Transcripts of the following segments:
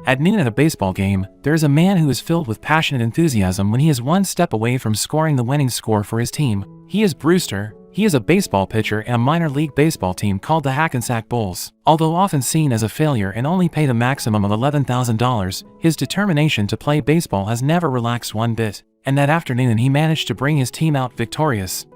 At noon at a baseball game, there is a man who is filled with passionate enthusiasm when he is one step away from scoring the winning score for his team. He is Brewster. He is a baseball pitcher in a minor league baseball team called the Hackensack Bulls. Although often seen as a failure and only paid a maximum of $11,000, his determination to play baseball has never relaxed one bit. And that afternoon he managed to bring his team out victorious.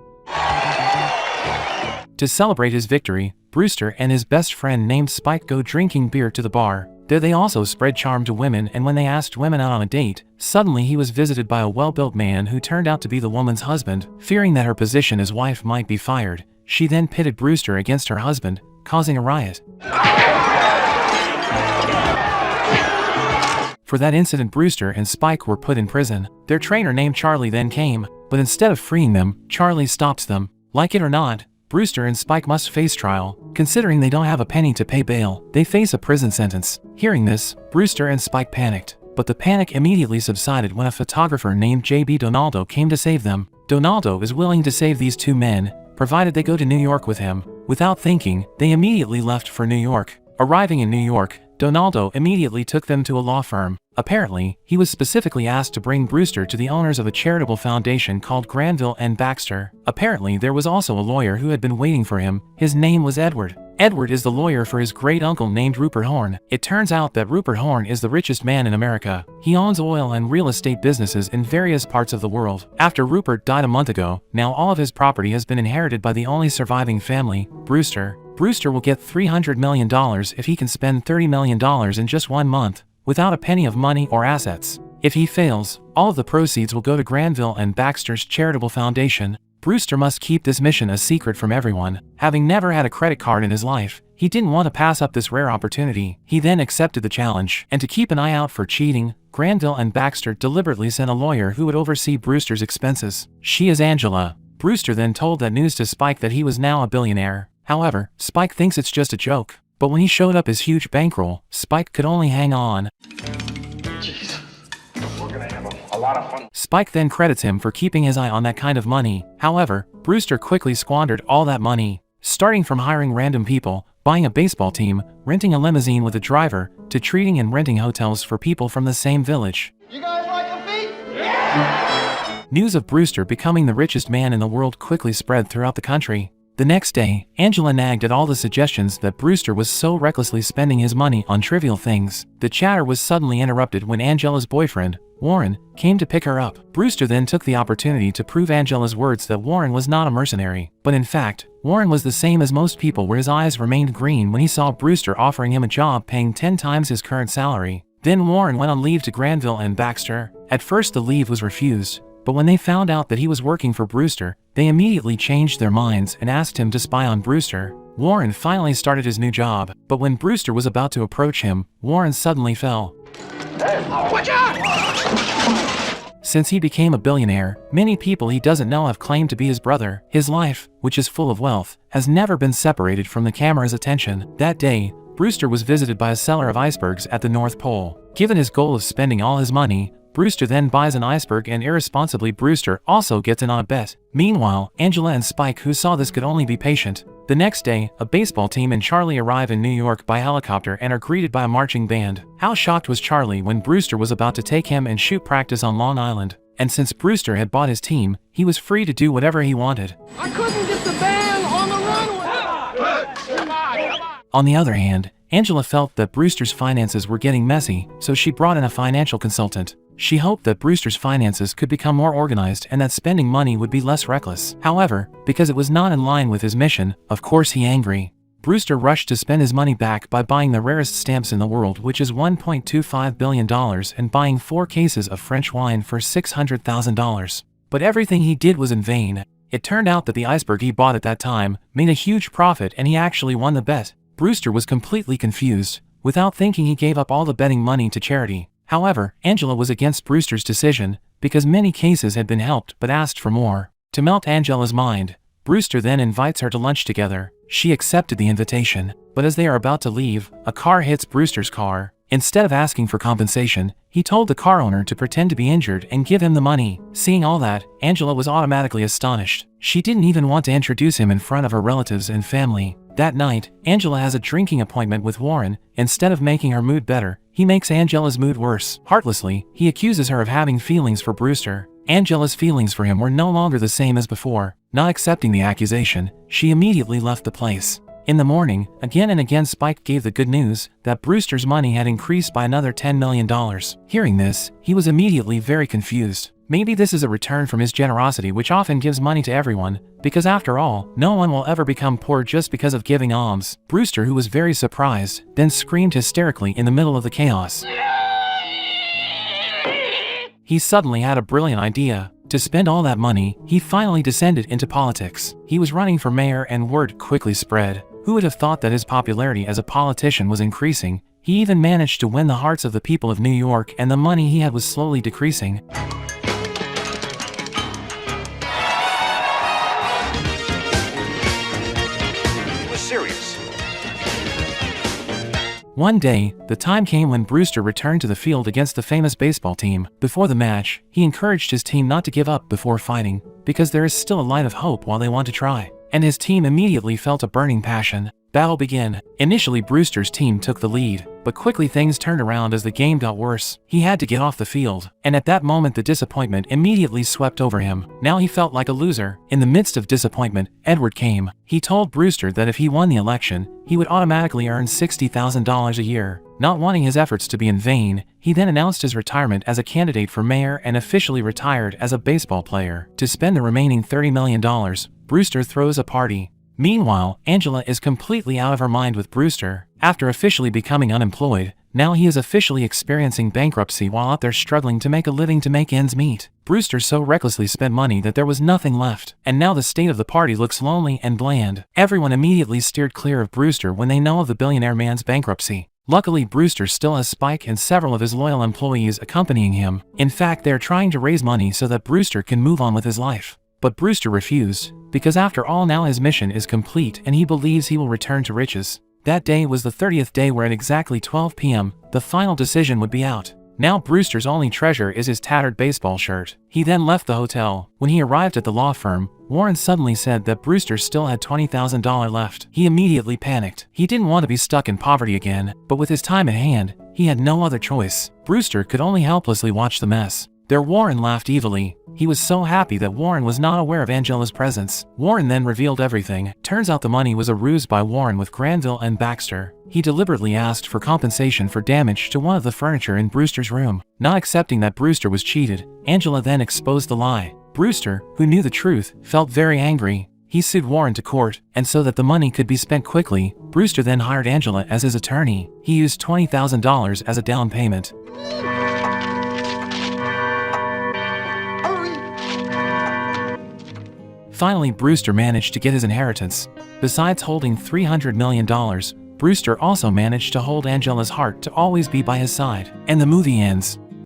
To celebrate his victory, Brewster and his best friend named Spike go drinking beer to the bar. There they also spread charm to women, and when they asked women out on a date, suddenly he was visited by a well-built man who turned out to be the woman's husband. Fearing that her position as wife might be fired, she then pitted Brewster against her husband, causing a riot. For that incident, Brewster and Spike were put in prison. Their trainer named Charlie then came, but instead of freeing them, Charlie stops them. Like it or not, Brewster and Spike must face trial. Considering they don't have a penny to pay bail, they face a prison sentence. Hearing this, Brewster and Spike panicked, but the panic immediately subsided when a photographer named J.B. Donaldo came to save them. Donaldo is willing to save these two men, provided they go to New York with him. Without thinking, they immediately left for New York. Arriving in New York, Donaldo immediately took them to a law firm. Apparently, he was specifically asked to bring Brewster to the owners of a charitable foundation called Granville and Baxter. Apparently, there was also a lawyer who had been waiting for him. His name was Edward. Edward is the lawyer for his great-uncle named Rupert Horn. It turns out that Rupert Horn is the richest man in America. He owns oil and real estate businesses in various parts of the world. After Rupert died a month ago, now all of his property has been inherited by the only surviving family, Brewster. Brewster will get $300 million if he can spend $30 million in just 1 month, without a penny of money or assets. If he fails, all of the proceeds will go to Granville and Baxter's charitable foundation. Brewster must keep this mission a secret from everyone. Having never had a credit card in his life, he didn't want to pass up this rare opportunity. He then accepted the challenge, and to keep an eye out for cheating, Granville and Baxter deliberately sent a lawyer who would oversee Brewster's expenses. She is Angela. Brewster then told that news to Spike that he was now a billionaire. However, Spike thinks it's just a joke. But when he showed up his huge bankroll, Spike could only hang on. Jeez, we're gonna have a lot of fun. Spike then credits him for keeping his eye on that kind of money. However, Brewster quickly squandered all that money, starting from hiring random people, buying a baseball team, renting a limousine with a driver, to treating and renting hotels for people from the same village. You guys like a feet? Yeah! News of Brewster becoming the richest man in the world quickly spread throughout the country. The next day, Angela nagged at all the suggestions that Brewster was so recklessly spending his money on trivial things. The chatter was suddenly interrupted when Angela's boyfriend, Warren, came to pick her up. Brewster then took the opportunity to prove Angela's words that Warren was not a mercenary. But in fact, Warren was the same as most people, where his eyes remained green when he saw Brewster offering him a job paying 10 times his current salary. Then Warren went on leave to Granville and Baxter. At first the leave was refused, but when they found out that he was working for Brewster, they immediately changed their minds and asked him to spy on Brewster. Warren finally started his new job, but when Brewster was about to approach him, Warren suddenly fell. Hey, watch out! Since he became a billionaire, many people he doesn't know have claimed to be his brother. His life, which is full of wealth, has never been separated from the camera's attention. That day, Brewster was visited by a seller of icebergs at the North Pole. Given his goal of spending all his money, Brewster then buys an iceberg, and irresponsibly Brewster also gets in on a bet. Meanwhile, Angela and Spike, who saw this, could only be patient. The next day, a baseball team and Charlie arrive in New York by helicopter and are greeted by a marching band. How shocked was Charlie when Brewster was about to take him and shoot practice on Long Island. And since Brewster had bought his team, he was free to do whatever he wanted. I couldn't get the band on the runway! Come on. On the other hand, Angela felt that Brewster's finances were getting messy, so she brought in a financial consultant. She hoped that Brewster's finances could become more organized and that spending money would be less reckless. However, because it was not in line with his mission, of course he angry. Brewster rushed to spend his money back by buying the rarest stamps in the world, which is $1.25 billion, and buying 4 cases of French wine for $600,000. But everything he did was in vain. It turned out that the iceberg he bought at that time made a huge profit, and he actually won the bet. Brewster was completely confused. Without thinking, he gave up all the betting money to charity. However, Angela was against Brewster's decision, because many cases had been helped but asked for more. To melt Angela's mind, Brewster then invites her to lunch together. She accepted the invitation, but as they are about to leave, a car hits Brewster's car. Instead of asking for compensation, he told the car owner to pretend to be injured and give him the money. Seeing all that, Angela was automatically astonished. She didn't even want to introduce him in front of her relatives and family. That night, Angela has a drinking appointment with Warren. Instead of making her mood better, he makes Angela's mood worse. Heartlessly, he accuses her of having feelings for Brewster. Angela's feelings for him were no longer the same as before. Not accepting the accusation, she immediately left the place. In the morning, again and again Spike gave the good news that Brewster's money had increased by another $10 million. Hearing this, he was immediately very confused. Maybe this is a return from his generosity, which often gives money to everyone, because after all, no one will ever become poor just because of giving alms. Brewster, who was very surprised, then screamed hysterically in the middle of the chaos. He suddenly had a brilliant idea. To spend all that money, he finally descended into politics. He was running for mayor and word quickly spread. Who would have thought that his popularity as a politician was increasing? He even managed to win the hearts of the people of New York, and the money he had was slowly decreasing. Serious. One day, the time came when Brewster returned to the field against the famous baseball team. Before the match, he encouraged his team not to give up before fighting, because there is still a light of hope while they want to try. And his team immediately felt a burning passion. Battle began. Initially, Brewster's team took the lead, but quickly things turned around as the game got worse. He had to get off the field, and at that moment the disappointment immediately swept over him. Now he felt like a loser. In the midst of disappointment, Edward came. He told Brewster that if he won the election, he would automatically earn $60,000 a year. Not wanting his efforts to be in vain, he then announced his retirement as a candidate for mayor and officially retired as a baseball player. To spend the remaining $30 million, Brewster throws a party. Meanwhile, Angela is completely out of her mind with Brewster. After officially becoming unemployed, now he is officially experiencing bankruptcy while out there struggling to make a living to make ends meet. Brewster so recklessly spent money that there was nothing left, and now the state of the party looks lonely and bland. Everyone immediately steered clear of Brewster when they know of the billionaire man's bankruptcy. Luckily, Brewster still has Spike and several of his loyal employees accompanying him. In fact, they are trying to raise money so that Brewster can move on with his life. But Brewster refused, because after all now his mission is complete and he believes he will return to riches. That day was the 30th day where at exactly 12 p.m., the final decision would be out. Now Brewster's only treasure is his tattered baseball shirt. He then left the hotel. When he arrived at the law firm, Warren suddenly said that Brewster still had $20,000 left. He immediately panicked. He didn't want to be stuck in poverty again, but with his time at hand, he had no other choice. Brewster could only helplessly watch the mess. There Warren laughed evilly. He was so happy that Warren was not aware of Angela's presence. Warren then revealed everything. Turns out the money was a ruse by Warren with Granville and Baxter. He deliberately asked for compensation for damage to one of the furniture in Brewster's room. Not accepting that Brewster was cheated, Angela then exposed the lie. Brewster, who knew the truth, felt very angry. He sued Warren to court, and so that the money could be spent quickly, Brewster then hired Angela as his attorney. He used $20,000 as a down payment. Finally, Brewster managed to get his inheritance. Besides holding $300 million, Brewster also managed to hold Angela's heart to always be by his side. And the movie ends.